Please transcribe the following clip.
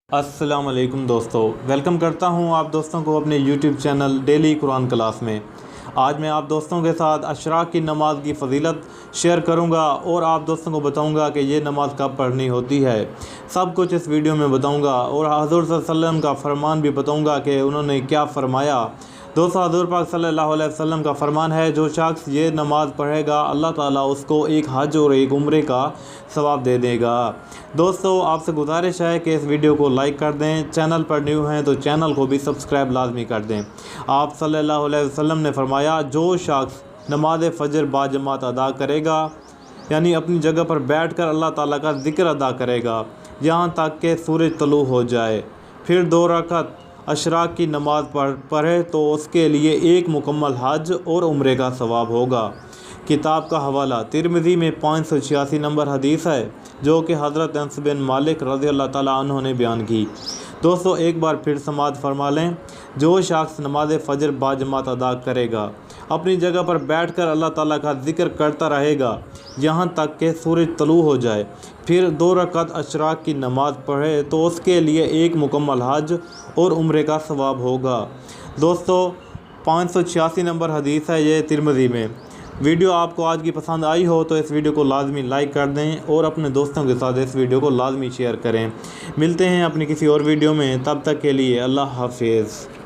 अस्सलाम वालेकुम दोस्तों, वेलकम करता हूं आप दोस्तों को अपने YouTube channel daily Quran class में। आज मैं आप दोस्तों के साथ अशराक की नमाज़ की फ़जीलत शेयर करूंगा और आप दोस्तों को बताऊंगा कि ये नमाज़ कब पढ़नी होती है। सब कुछ इस वीडियो में बताऊंगा और हज़ूर सल्लल्लाहु अलैहि वसल्लम का फ़रमान भी बताऊंगा कि उन्होंने क्या फ़रमाया। दोस्तों, हज़ूर पाक सल्लल्लाहु अलैहि वसल्लम का फ़रमान है, जो शख्स ये नमाज़ पढ़ेगा अल्लाह ताला उसको एक हज और एक उम्रे का सवाब दे देगा। दोस्तों, आपसे गुजारिश है कि इस वीडियो को लाइक कर दें, चैनल पर न्यू हैं तो चैनल को भी सब्सक्राइब लाजमी कर दें। आप सल्लल्लाहु अलैहि वसल्लम ने फ़रमाया, जो शख्स नमाज फ़जर बाजमात अदा करेगा, यानी अपनी जगह पर बैठ कर अल्लाह ताला का ज़िक्र अदा करेगा यहाँ तक कि सूरज तलू हो जाए, फिर 2 रकात अशराक की नमाज़ पढ़े तो उसके लिए एक मुकम्मल हज और उम्रे का सवाब होगा। किताब का हवाला तिरमिज़ी में 586 नंबर हदीस है, जो कि हज़रत अनस बिन मालिक रज़ी अल्लाह ताला अन्हु ने बयान की। दोस्तों, एक बार फिर समाअत फरमा लें, जो शख्स नमाज फ़जर बाजमात अदा करेगा, अपनी जगह पर बैठकर अल्लाह ताला का ज़िक्र करता रहेगा यहाँ तक कि सूरज तलू हो जाए, फिर 2 रकात अशराक की नमाज़ पढ़े तो उसके लिए एक मुकम्मल हज और उम्रे का सवाब होगा। दोस्तों, 586 नंबर हदीस है ये तिरमिज़ी में। वीडियो आपको आज की पसंद आई हो तो इस वीडियो को लाजमी लाइक कर दें और अपने दोस्तों के साथ इस वीडियो को लाजमी शेयर करें। मिलते हैं अपनी किसी और वीडियो में, तब तक के लिए अल्लाह हाफिज़।